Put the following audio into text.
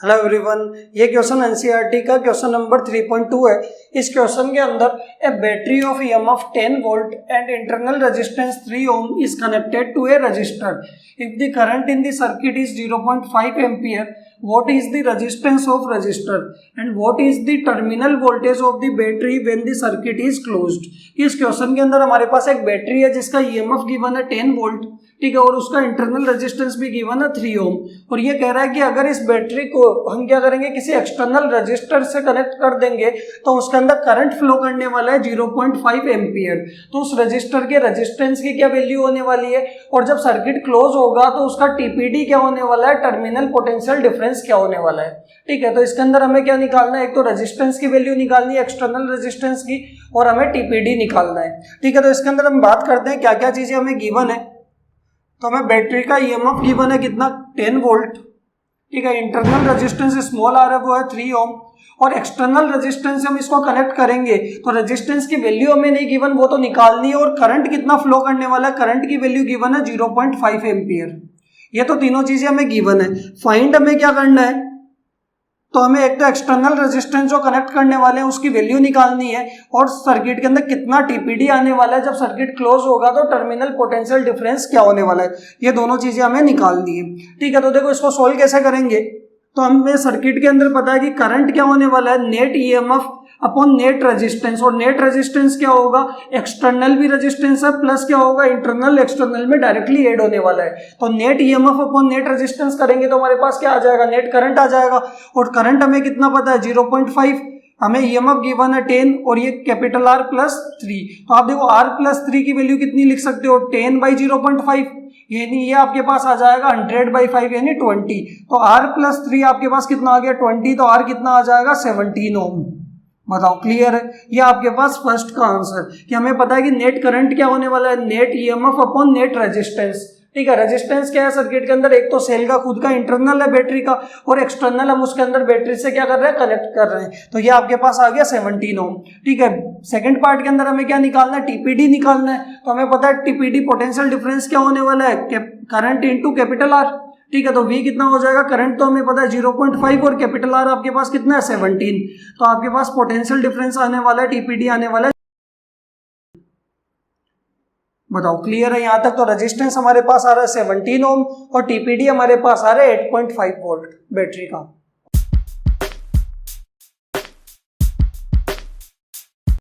Hello everyone, ये question NCERT का question number 3.2 है। इस क्वेश्चन के अंदर a battery of EMF 10 volt and internal resistance 3 ohm is connected to a resistor. If the current in the circuit is 0.5 ampere, what is the resistance of resistor and what is the terminal voltage of the battery when the circuit is closed। इस question के अंदर हमारे पास एक battery है जिसका EMF given है 10 volt, ठीक है, और उसका इंटरनल रेजिस्टेंस भी गिवन है 3 ओम। और ये कह रहा है कि अगर इस बैटरी को हम क्या करेंगे, किसी एक्सटर्नल रजिस्टर से कनेक्ट कर देंगे तो उसके अंदर करंट फ्लो करने वाला है 0.5 एम्पियर। तो उस रजिस्टर के रेजिस्टेंस की क्या वैल्यू होने वाली है, और जब सर्किट क्लोज होगा तो उसका टीपीडी क्या होने वाला है, टर्मिनल पोटेंशियल डिफरेंस क्या होने वाला है। ठीक है, तो इसके अंदर हमें क्या निकालना है, एक तो रेजिस्टेंस की वैल्यू निकालनी है एक्सटर्नल रेजिस्टेंस की, और हमें टीपीडी निकालना है। ठीक है, तो इसके अंदर हम बात करते हैं क्या क्या चीजें हमें गिवन है। तो हमें बैटरी का ईएमएफ गिवन है कितना, 10 वोल्ट, ठीक है, इंटरनल रेजिस्टेंस स्मॉल आर है वो है 3 ओम, और एक्सटर्नल रेजिस्टेंस हम इसको कनेक्ट करेंगे तो रेजिस्टेंस की वैल्यू हमें नहीं गिवन, वो तो निकालनी है, और करंट कितना फ्लो करने वाला है, करंट की वैल्यू गिवन है 0.5 एम्पियर। ये तो तीनों चीजें हमें गिवन है। फाइंड हमें क्या करना है, तो हमें एक तो एक्सटर्नल रेजिस्टेंस जो कनेक्ट करने वाले हैं उसकी वैल्यू निकालनी है, और सर्किट के अंदर कितना टीपीडी आने वाला है जब सर्किट क्लोज होगा, तो टर्मिनल पोटेंशियल डिफरेंस क्या होने वाला है। ये दोनों चीजें हमें निकालनी है। ठीक है, तो देखो इसको सोल्व कैसे करेंगे। तो हमें सर्किट के अंदर पता है कि करंट क्या होने वाला है, net EMF upon net resistance, और नेट रेजिस्टेंस क्या होगा, एक्सटर्नल भी रेजिस्टेंस है प्लस क्या होगा, इंटरनल एक्सटर्नल में डायरेक्टली ऐड होने वाला है। तो net EMF upon net resistance करेंगे तो हमारे पास क्या आ जाएगा, नेट करंट आ जाएगा। और करंट हमें कितना पता है, 0.5, हमें ईएमएफ गिवन है 10, और ये कैपिटल आर प्लस 3। तो आप देखो आर प्लस 3 की वैल्यू कितनी लिख सकते हो, 10/0.5, यानी ये आपके पास आ जाएगा 100/5 यानी 20। तो r प्लस 3 आपके पास कितना आ गया, 20, तो r कितना आ जाएगा, 17 ओम। बताओ, क्लियर है। ये आपके पास फर्स्ट का आंसर, कि हमें पता है कि नेट करंट क्या होने वाला है, net EMF upon net resistance. ठीक है, रेजिस्टेंस क्या है सर्किट के अंदर, एक तो सेल का खुद का इंटरनल है बैटरी का, और एक्सटर्नल हम उसके अंदर बैटरी से क्या कर रहे हैं, कनेक्ट कर रहे हैं। तो ये आपके पास आ गया 17 ओम। ठीक है, सेकंड पार्ट के अंदर हमें क्या निकालना है, टीपीडी निकालना है। तो हमें पता है टीपीडी पोटेंशियल डिफरेंस क्या होने वाला है, करंट इंटू कैपिटल आर। ठीक है, तो V कितना हो जाएगा, करंट तो हमें पता है 0.5, और कैपिटल आर आपके पास कितना है, 17। तो आपके पास पोटेंशियल डिफरेंस आने वाला है, टीपीडी आने वाला है। बताओ, क्लियर है यहाँ तक। तो रेजिस्टेंस हमारे पास आ रहा है 17 ओम, और टीपीडी हमारे पास आ रहा है 8.5 वोल्ट बैटरी का।